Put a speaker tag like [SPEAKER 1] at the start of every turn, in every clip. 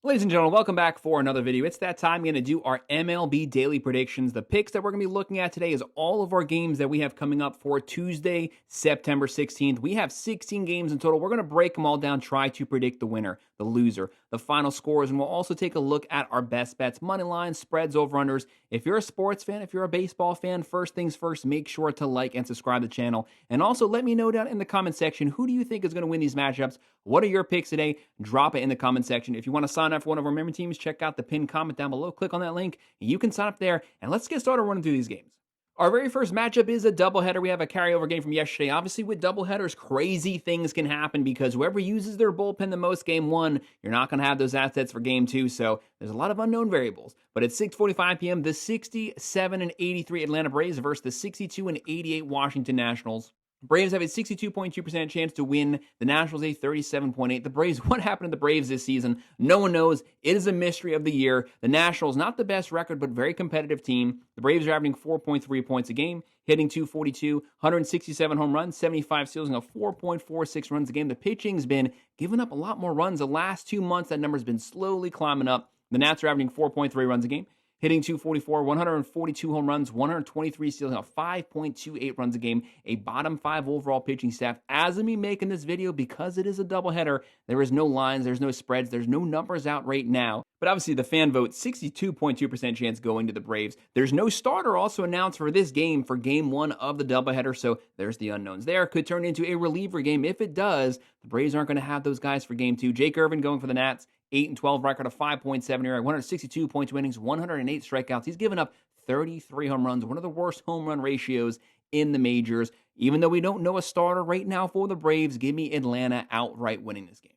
[SPEAKER 1] Ladies and gentlemen, welcome back for another video. It's that time. We're going to do our MLB daily predictions. The picks that we're going to be looking at today is all of our games that we have coming up for Tuesday, September 16th. We have 16 games in total. We're going to break them all down, try to predict the winner, the loser, the final scores, and we'll also take a look at our best bets, money lines, spreads, over-unders. If you're a sports fan, if you're a baseball fan, first things first, make sure to like and subscribe to the channel. And also let me know down in the comment section, who do you think is going to win these matchups? What are your picks today? Drop it in the comment section. If you want to sign up for one of our member teams, check out the pinned comment down below. Click on that link, and you can sign up there. And let's get started running through these games. Our very first matchup is a doubleheader. We have a carryover game from yesterday. Obviously, with doubleheaders, crazy things can happen because whoever uses their bullpen the most game one, you're not going to have those assets for game two. So there's a lot of unknown variables. But at 6:45 p.m., the 67-83 Atlanta Braves versus the 62-88 Washington Nationals. Braves have a 62.2% chance to win. The Nationals a 37.8%. The Braves, what happened to the Braves this season? No one knows. It is a mystery of the year. The Nationals, not the best record, but very competitive team. The Braves are averaging 4.3 points a game, hitting 242, 167 home runs, 75 steals, and 4.46 runs a game. The pitching's been giving up a lot more runs. The last 2 months, that number's been slowly climbing up. The Nats are averaging 4.3 runs a game, hitting 244, 142 home runs, 123 steals, now 5.28 runs a game, a bottom 5 overall pitching staff. As of me making this video, because it is a doubleheader, there is no lines, there's no spreads, there's no numbers out right now. But obviously the fan vote, 62.2% chance going to the Braves. There's no starter also announced for this game for game one of the doubleheader, so there's the unknowns there. Could turn into a reliever game. If it does, the Braves aren't going to have those guys for game two. Jake Irvin going for the Nats. 8-12 record, a 5.7 ERA, 162.2 innings, 108 strikeouts. He's given up 33 home runs, one of the worst home run ratios in the majors. Even though we don't know a starter right now for the Braves, give me Atlanta outright winning this game.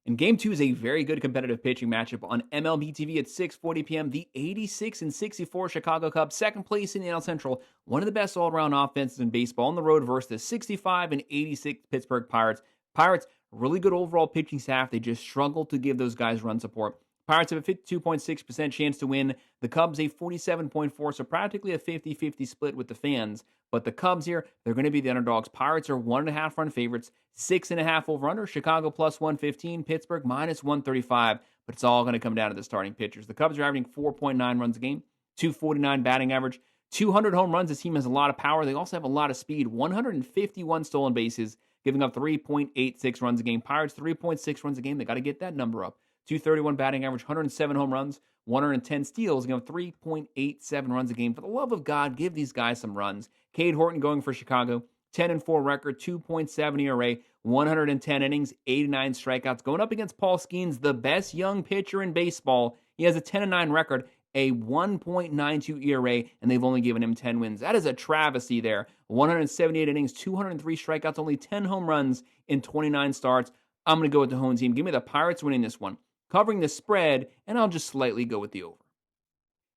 [SPEAKER 1] And game two is a very good competitive pitching matchup on MLB TV at 6:40 p.m. The 86-64 Chicago Cubs, second place in the NL Central, one of the best all-around offenses in baseball on the road versus the 65-86 Pittsburgh Pirates. Pirates, really good overall pitching staff. They just struggle to give those guys run support. Pirates have a 52.6% chance to win. The Cubs a 47.4%, so practically a 50-50 split with the fans. But the Cubs here, they're going to be the underdogs. Pirates are 1.5 run favorites, 6.5 over-under. Chicago plus 115, Pittsburgh minus 135. But it's all going to come down to the starting pitchers. The Cubs are averaging 4.9 runs a game, 249 batting average, 200 home runs. This team has a lot of power. They also have a lot of speed, 151 stolen bases, giving up 3.86 runs a game. Pirates, 3.6 runs a game. They got to get that number up. 231 batting average, 107 home runs, 110 steals, giving up 3.87 runs a game. For the love of God, give these guys some runs. Cade Horton going for Chicago, 10-4 record, 2.7 ERA, 110 innings, 89 strikeouts. Going up against Paul Skeens, the best young pitcher in baseball. He has a 10-9 record, a 1.92 ERA, and they've only given him 10 wins. That is a travesty there. 178 innings, 203 strikeouts, only 10 home runs in 29 starts. I'm going to go with the home team. Give me the Pirates winning this one, covering the spread, and I'll just slightly go with the over.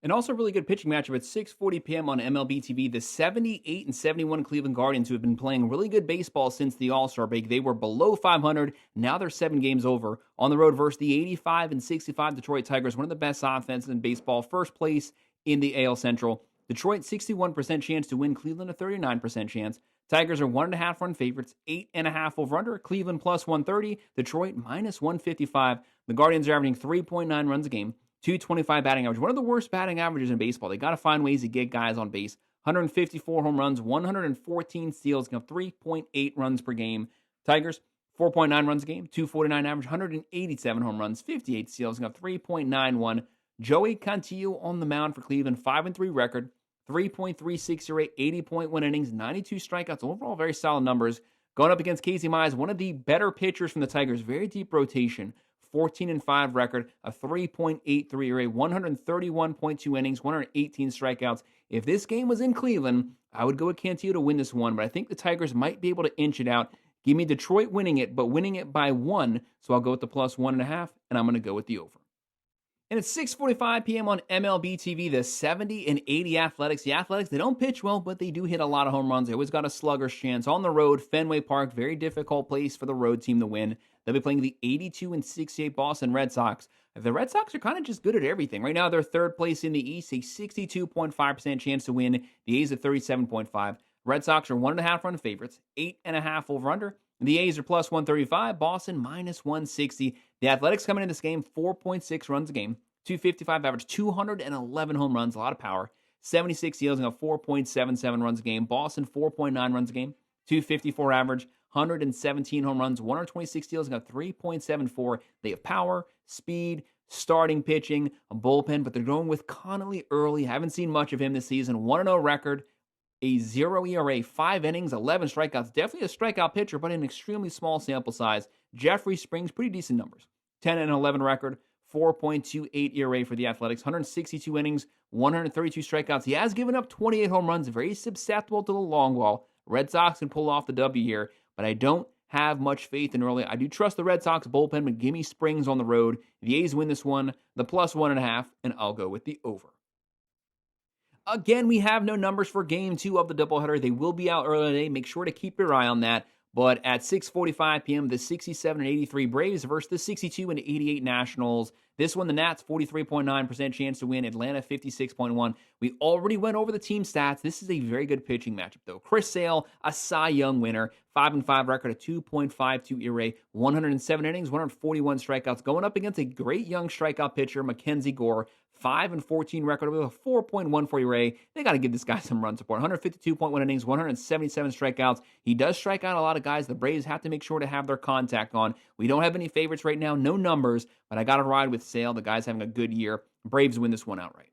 [SPEAKER 1] And also a really good pitching matchup at 6:40 p.m. on MLB TV. The 78-71 Cleveland Guardians, who have been playing really good baseball since the All-Star break. They were below 500. Now they're 7 games over. On the road versus the 85-65 Detroit Tigers, one of the best offenses in baseball. First place in the AL Central. Detroit, 61% chance to win. Cleveland, a 39% chance. Tigers are 1.5 run favorites, 8.5 over-under. Cleveland plus 130. Detroit minus 155. The Guardians are averaging 3.9 runs a game, 225 batting average. One of the worst batting averages in baseball. They got to find ways to get guys on base. 154 home runs, 114 steals, 3.8 runs per game. Tigers, 4.9 runs a game, 249 average, 187 home runs, 58 steals, 3.91. Joey Cantillo on the mound for Cleveland, 5-3 record, 3.36 ERA, 80.1 innings, 92 strikeouts. Overall, very solid numbers. Going up against Casey Mize, one of the better pitchers from the Tigers. Very deep rotation. 14-5 record, a 3.83 ERA, 131.2 innings, 118 strikeouts. If this game was in Cleveland, I would go with Cantillo to win this one, but I think the Tigers might be able to inch it out. Give me Detroit winning it, but winning it by 1, so I'll go with the plus 1.5, and I'm going to go with the over. And it's 6:45 p.m. on MLB TV, the 70-80 Athletics. The Athletics, they don't pitch well, but they do hit a lot of home runs. They always got a sluggish chance. On the road, Fenway Park, very difficult place for the road team to win. They'll be playing the 82-68 Boston Red Sox. The Red Sox are kind of just good at everything. Right now, they're third place in the East, a 62.5% chance to win. The A's at 37.5. Red Sox are 1.5 run favorites, 8.5 over-under. The A's are plus 135, Boston minus 160. The Athletics coming in this game, 4.6 runs a game, 255 average, 211 home runs, a lot of power. 76 steals and a 4.77 runs a game. Boston, 4.9 runs a game, 254 average, 117 home runs, 126 steals and a 3.74. They have power, speed, starting pitching, a bullpen, but they're going with Connolly early. Haven't seen much of him this season. 1-0 record, a 0 ERA, 5 innings, 11 strikeouts. Definitely a strikeout pitcher, but an extremely small sample size. Jeffrey Springs, pretty decent numbers. 10-11 record, 4.28 ERA for the Athletics, 162 innings, 132 strikeouts. He has given up 28 home runs, very susceptible to the long ball. Red Sox can pull off the W here, but I don't have much faith in early. I do trust the Red Sox bullpen, but give me Springs on the road. The A's win this one, the plus 1.5, and I'll go with the over. Again, we have no numbers for Game 2 of the doubleheader. They will be out early today. Make sure to keep your eye on that. But at 6:45 p.m., the 67-83 Braves versus the 62-88 Nationals. This one, the Nats, 43.9% chance to win. Atlanta, 56.1%. We already went over the team stats. This is a very good pitching matchup, though. Chris Sale, a Cy Young winner, 5-5 record, a 2.52 ERA, 107 innings, 141 strikeouts, going up against a great young strikeout pitcher, Mackenzie Gore, 5-14 record with a 4.14 ERA. They got to give this guy some run support. 152.1 innings, 177 strikeouts. He does strike out a lot of guys. The Braves have to make sure to have their contact on. We don't have any favorites right now, no numbers, but I got to ride with Sale. The guy's having a good year. Braves win this one outright.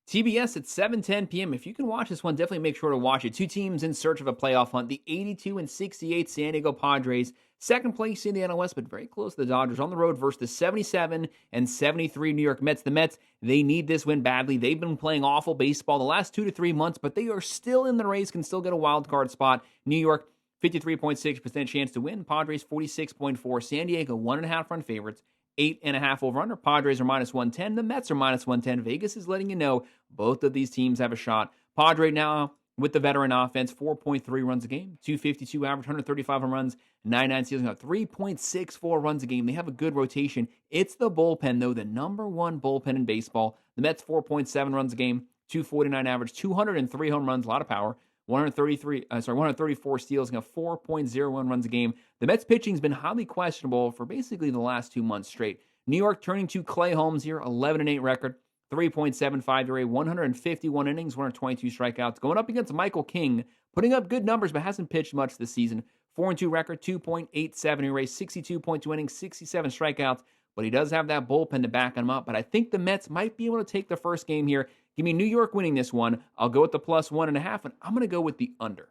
[SPEAKER 1] TBS at 7:10 p.m. If you can watch this one, definitely make sure to watch it. Two teams in search of a playoff hunt. The 82-68 San Diego Padres, second place in the NL West, but very close to the Dodgers on the road versus the 77-73 New York Mets. The Mets, they need this win badly. They've been playing awful baseball the last 2 to 3 months, but they are still in the race, can still get a wild card spot. New York, 53.6% chance to win. Padres, 46.4%. San Diego, 1.5 run favorites. 8.5 over-under. Padres are minus 110. The Mets are minus 110. Vegas is letting you know both of these teams have a shot. Padre now with the veteran offense, 4.3 runs a game, 252 average, 135 home runs, 99 steals, 3.64 runs a game. They have a good rotation. It's the bullpen, though, the number one bullpen in baseball. The Mets, 4.7 runs a game, 249 average, 203 home runs, a lot of power. 134 steals, and 4.01 runs a game. The Mets pitching's been highly questionable for basically the last 2 months straight. New York turning to Clay Holmes here, 11-8 record, 3.75 ERA, 151 innings, 122 strikeouts. Going up against Michael King, putting up good numbers but hasn't pitched much this season. 4-2 record, 2.87 ERA, 62.2 innings, 67 strikeouts. But he does have that bullpen to back him up. But I think the Mets might be able to take the first game here. Give me New York winning this one. I'll go with the plus 1.5, and I'm going to go with the under.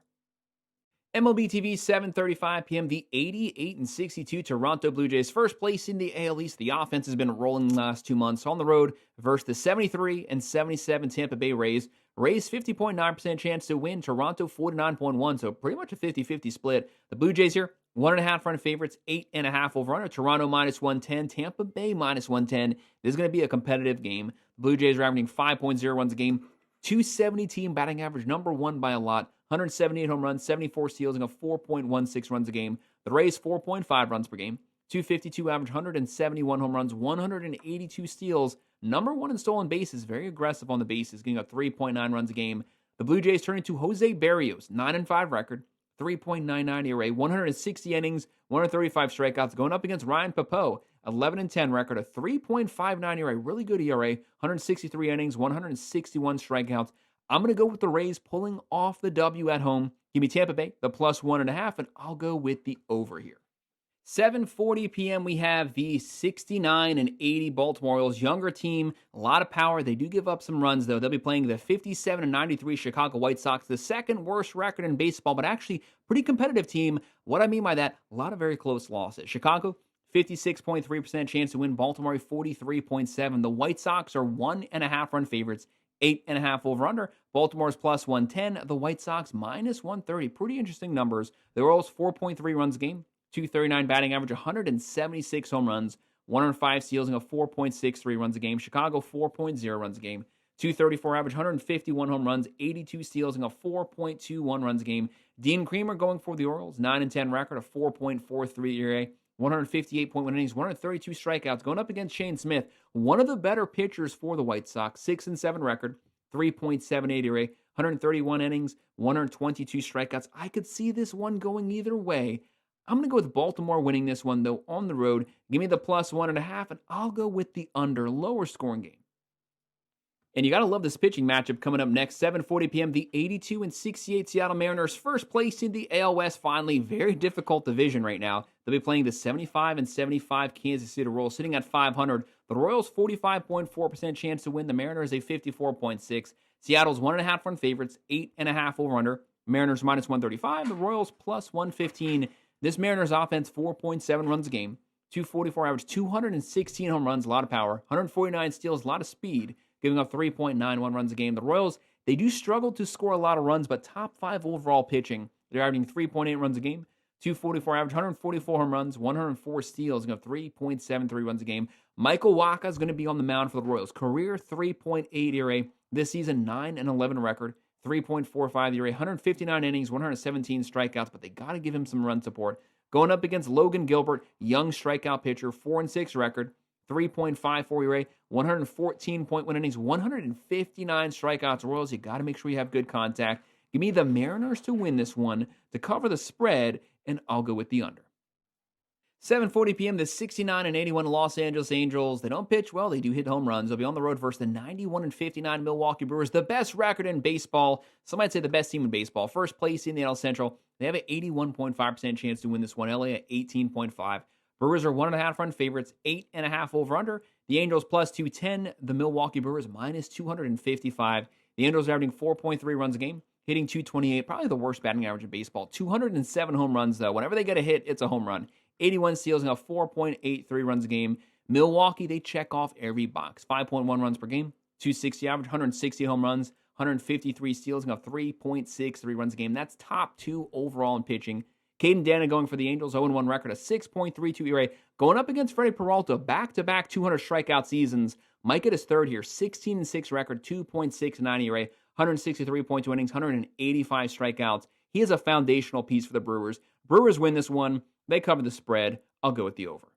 [SPEAKER 1] MLB TV, 7:35 p.m. The 88-62 Toronto Blue Jays, first place in the AL East. The offense has been rolling the last 2 months on the road versus the 73-77 Tampa Bay Rays. Rays, 50.9% chance to win. Toronto, 49.1%, so pretty much a 50-50 split. The Blue Jays here, 1.5 run favorites, 8.5 over-under. Toronto minus 110, Tampa Bay minus 110. This is going to be a competitive game. The Blue Jays are averaging 5.0 runs a game, 270 team batting average, number one by a lot. 178 home runs, 74 steals, and 4.16 runs a game. The Rays, 4.5 runs per game, 252 average, 171 home runs, 182 steals. Number one in stolen bases, very aggressive on the bases, getting up 3.9 runs a game. The Blue Jays turn into Jose Barrios, 9-5 record, 3.99 ERA, 160 innings, 135 strikeouts, going up against Ryan Papeau, 11-10 record, a 3.59 ERA, really good ERA, 163 innings, 161 strikeouts. I'm going to go with the Rays pulling off the W at home. Give me Tampa Bay, the plus 1.5, and I'll go with the over here. 7:40 p.m. we have the 69-80 Baltimore Orioles, younger team, a lot of power. They do give up some runs, though. They'll be playing the 57-93 Chicago White Sox, the second worst record in baseball, but actually pretty competitive team. What I mean by that, a lot of very close losses. Chicago, 56.3% chance to win. Baltimore, 43.7%. The White Sox are 1.5 run favorites, 8.5 over-under. Baltimore's plus 110. The White Sox minus 130. Pretty interesting numbers. The Orioles, 4.3 runs a game, 239 batting average, 176 home runs, 105 steals, and 4.63 runs a game. Chicago, 4.0 runs a game, 234 average, 151 home runs, 82 steals, and 4.21 runs a game. Dean Kremer going for the Orioles, 9-10 record, a 4.43 ERA, 158.1 innings, 132 strikeouts, going up against Shane Smith, one of the better pitchers for the White Sox, 6-7 record, 3.78 ERA, 131 innings, 122 strikeouts. I could see this one going either way. I'm going to go with Baltimore winning this one, though, on the road. Give me the +1.5, and I'll go with the under, lower scoring game. And you got to love this pitching matchup coming up next. 7:40 p.m., the 82-68 Seattle Mariners, first place in the AL West, finally. Very difficult division right now. They'll be playing the 75-75 Kansas City Royals, sitting at 500. The Royals, 45.4% chance to win. The Mariners, a 54.6%. Seattle's 1.5 run favorites, 8.5 over-under. Mariners -135. The Royals +115. This Mariners offense, 4.7 runs a game, 244 average, 216 home runs, a lot of power, 149 steals, a lot of speed, giving up 3.91 runs a game. The Royals, they do struggle to score a lot of runs, but top 5 overall pitching. They're averaging 3.8 runs a game, 244 average, 144 home runs, 104 steals, giving up 3.73 runs a game. Michael Wacha is going to be on the mound for the Royals. Career 3.8 ERA. This season, 9-11 record. 3.45 ERA, 159 innings, 117 strikeouts, but they got to give him some run support. Going up against Logan Gilbert, young strikeout pitcher, 4-6 record, 3.54 ERA, 114.1 innings, 159 strikeouts. Royals, you got to make sure you have good contact. Give me the Mariners to win this one, to cover the spread, and I'll go with the under. 7:40 p.m., the 69-81 Los Angeles Angels. They don't pitch well. They do hit home runs. They'll be on the road versus the 91-59 Milwaukee Brewers, the best record in baseball. Some might say the best team in baseball. First place in the NL Central. They have an 81.5% chance to win this one. LA at 18.5. Brewers are 1.5 run favorites, 8.5 over-under. The Angels +210. The Milwaukee Brewers -255. The Angels are averaging 4.3 runs a game, hitting .228. Probably the worst batting average in baseball. 207 home runs, though. Whenever they get a hit, it's a home run. 81 steals, now 4.83 runs a game. Milwaukee, they check off every box. 5.1 runs per game, 260 average, 160 home runs, 153 steals, now 3.63 runs a game. That's top 2 overall in pitching. Caden Dana going for the Angels, 0-1 record, a 6.32 ERA. Going up against Freddie Peralta, back-to-back 200 strikeout seasons. Might get his third here, 16-6 record, 2.69 ERA, 163.2 innings, 185 strikeouts. He is a foundational piece for the Brewers. Brewers win this one. They cover the spread. I'll go with the over.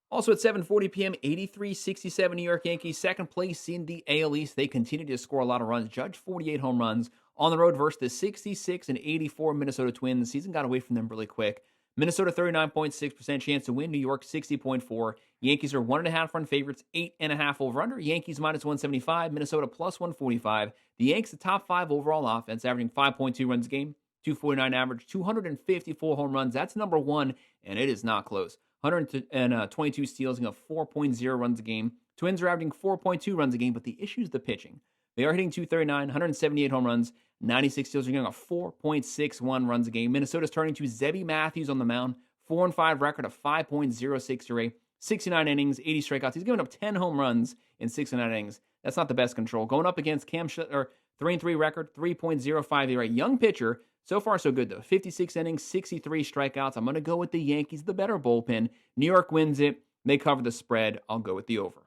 [SPEAKER 1] Also at 7:40 p.m., 83-67 New York Yankees, second place in the AL East. They continue to score a lot of runs. Judge 48 home runs on the road versus the 66-84 Minnesota Twins. The season got away from them really quick. Minnesota 39.6% chance to win. New York 60.4. Yankees are 1.5 run favorites, 8.5 over/under. Yankees -175. Minnesota +145. The Yanks, the top 5 overall offense, averaging 5.2 runs a game. 249 average, 254 home runs. That's number 1, and it is not close. 122 steals, and 4.0 runs a game. Twins are averaging 4.2 runs a game, but the issue is the pitching. They are hitting 239, 178 home runs, 96 steals, are getting a 4.61 runs a game. Minnesota's turning to Zebby Matthews on the mound, 4-5 record, of 5.06 ERA, 69 innings, 80 strikeouts. He's given up 10 home runs in 69 innings. That's not the best control. Going up against Cam Schlittler, 3-3 record, 3.05 ERA. Young pitcher. So far, so good, though. 56 innings, 63 strikeouts. I'm going to go with the Yankees, the better bullpen. New York wins it. They cover the spread. I'll go with the over.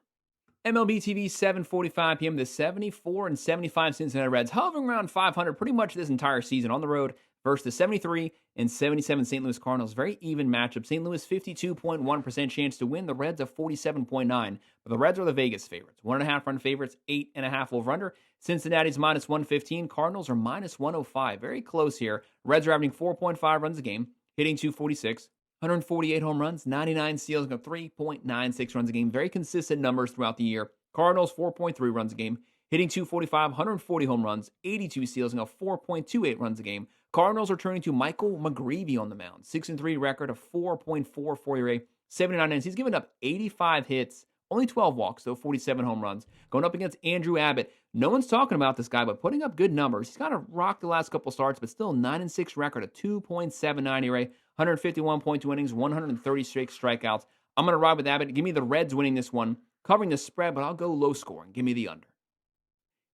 [SPEAKER 1] MLB TV, 7:45 p.m. The 74-75 Cincinnati Reds, hovering around 500 pretty much this entire season on the road versus the 73-77 St. Louis Cardinals. Very even matchup. St. Louis, 52.1% chance to win. The Reds are 47.9%. But the Reds are the Vegas favorites. 1.5 run favorites, 8.5 over/under. Cincinnati's -115. Cardinals are -105. Very close here. Reds are averaging 4.5 runs a game, hitting .246. 148 home runs, 99 steals, 3.96 runs a game. Very consistent numbers throughout the year. Cardinals, 4.3 runs a game, hitting .245, 140 home runs, 82 steals, and 4.28 runs a game. Cardinals are turning to Michael McGreevy on the mound. 6-3 record, of 4.44 ERA, 79 innings. He's given up 85 hits, only 12 walks, though 47 home runs. Going up against Andrew Abbott. No one's talking about this guy, but putting up good numbers. He's kind of rocked the last couple starts, but still 9-6 record, a 2.79 ERA, 151.2 innings, 136 strikeouts. I'm going to ride with Abbott. Give me the Reds winning this one, covering the spread, but I'll go low scoring. Give me the under.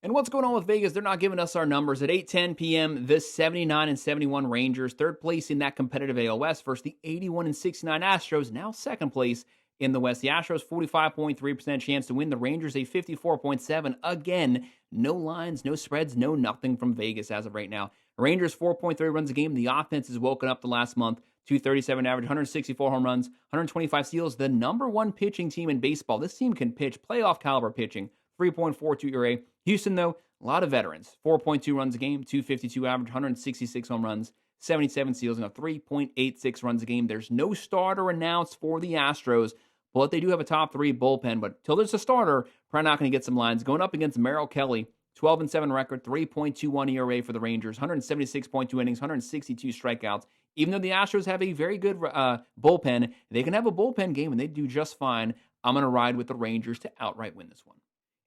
[SPEAKER 1] And what's going on with Vegas? They're not giving us our numbers. At 8:10 p.m., the 79-71 Rangers, third place in that competitive AL West versus the 81-69 Astros, now second place in the West. The Astros, 45.3% chance to win. The Rangers, a 54.7%. Again, no lines, no spreads, no nothing from Vegas as of right now. Rangers, 4.3 runs a game. The offense has woken up the last month. 237 average, 164 home runs, 125 steals. The number 1 pitching team in baseball. This team can pitch playoff caliber pitching. 3.42 ERA. Houston, though, a lot of veterans. 4.2 runs a game, 252 average, 166 home runs, 77 steals, and a 3.86 runs a game. There's no starter announced for the Astros, but they do have a top 3 bullpen. But till there's a starter, probably not going to get some lines. Going up against Merrill Kelly, 12-7 record, 3.21 ERA for the Rangers, 176.2 innings, 162 strikeouts. Even though the Astros have a very good bullpen, they can have a bullpen game, and they do just fine. I'm going to ride with the Rangers to outright win this one.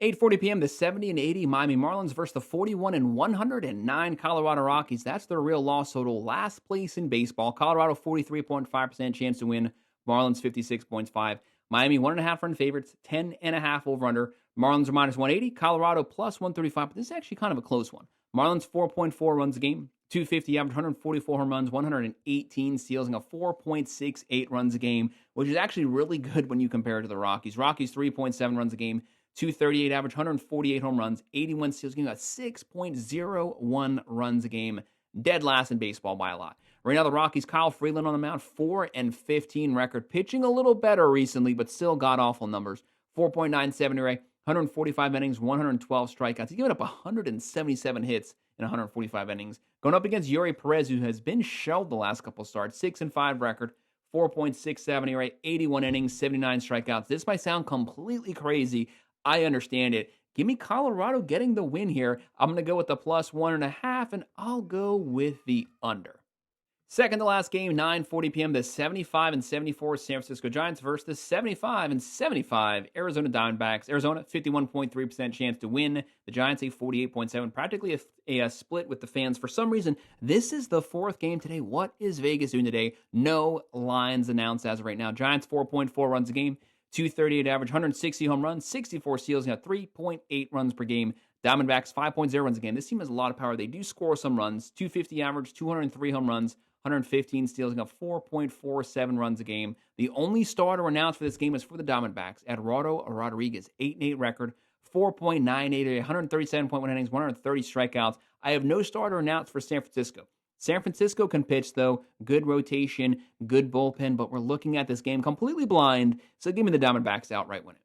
[SPEAKER 1] 8:40 p.m., the 70-80 Miami Marlins versus the 41-109 Colorado Rockies. That's their real loss total. Last place in baseball. Colorado, 43.5% chance to win. Marlins, 56.5. Miami, 1.5 run favorites, 10.5 over-under. Marlins are minus 180. Colorado, plus 135. But this is actually kind of a close one. Marlins, 4.4 runs a game. 250 average, 144 home runs, 118 steals, and a 4.68 runs a game, which is actually really good when you compare it to the Rockies. Rockies, 3.7 runs a game, 238 average, 148 home runs, 81 steals, giving a 6.01 runs a game. Dead last in baseball by a lot. Right now, the Rockies, Kyle Freeland on the mound, 4-15 record. Pitching a little better recently, but still god-awful numbers. 4.97 ERA, 145 innings, 112 strikeouts. He's given up 177 hits in 145 innings. Going up against Yuri Perez, who has been shelled the last couple starts. 6-5 record, 4.67 ERA, 81 innings, 79 strikeouts. This might sound completely crazy. I understand it. Give me Colorado getting the win here. I'm going to go with the plus 1.5, and I'll go with the under. Second to last game, 9:40 p.m., the 75-74 San Francisco Giants versus the 75-75 Arizona Diamondbacks. Arizona, 51.3% chance to win. The Giants, a 48.7%, practically a split with the fans. For some reason, this is the fourth game today. What is Vegas doing today? No lines announced as of right now. Giants, 4.4 runs a game, 238 average, 160 home runs, 64 steals, and 3.8 runs per game. Diamondbacks, 5.0 runs a game. This team has a lot of power. They do score some runs, 250 average, 203 home runs, 115 steals, and 4.47 runs a game. The only starter announced for this game is for the Diamondbacks, Eduardo Rodriguez, 8-8 record, 4.98, 137.1 innings, 130 strikeouts. I have no starter announced for San Francisco. San Francisco can pitch, though. Good rotation, good bullpen, but we're looking at this game completely blind, so give me the Diamondbacks outright win it.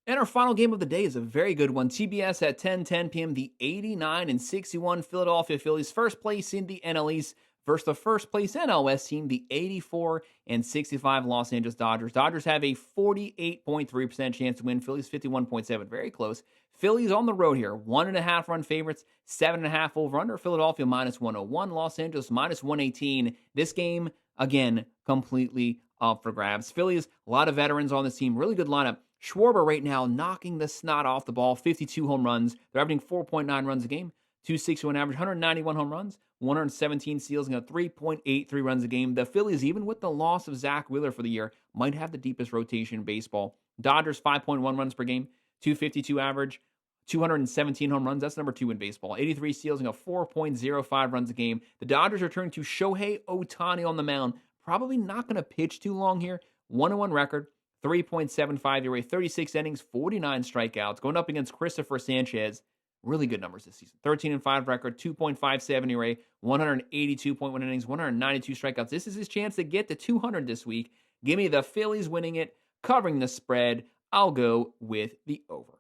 [SPEAKER 1] And our final game of the day is a very good one. TBS at 10:10 p.m., the 89-61 Philadelphia Phillies, first place in the NL East, versus the first place NL West team, the 84-65 Los Angeles Dodgers. Dodgers have a 48.3% chance to win. Phillies 51.7%, very close. Phillies on the road here, 1.5 run favorites, 7.5 over under. Philadelphia minus 101, Los Angeles minus 118. This game, again, completely up for grabs. Phillies, a lot of veterans on this team, really good lineup. Schwarber right now knocking the snot off the ball, 52 home runs. They're averaging 4.9 runs a game, 261 average, 191 home runs, 117 steals, and a 3.83 runs a game. The Phillies, even with the loss of Zach Wheeler for the year, might have the deepest rotation in baseball. Dodgers, 5.1 runs per game, 252 average, 217 home runs. That's number 2 in baseball. 83 steals and a 4.05 runs a game. The Dodgers are turning to Shohei Ohtani on the mound. Probably not going to pitch too long here. 1-1 record, 3.75 ERA, 36 innings, 49 strikeouts. Going up against Christopher Sanchez. Really good numbers this season. 13-5 record, 2.57 ERA, 182.1 innings, 192 strikeouts. This is his chance to get to 200 this week. Give me the Phillies winning it, covering the spread. I'll go with the over.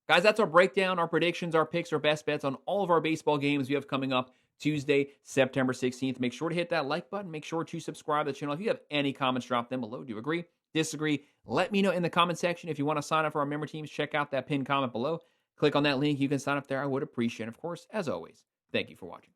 [SPEAKER 1] Guys, that's our breakdown, our predictions, our picks, our best bets on all of our baseball games we have coming up Tuesday, September 16th. Make sure to hit that like button. Make sure to subscribe to the channel. If you have any comments, drop them below. Do you agree? Disagree? Let me know in the comment section. If you want to sign up for our member teams, check out that pinned comment below. Click on that link. You can sign up there. I would appreciate it. Of course, as always, thank you for watching.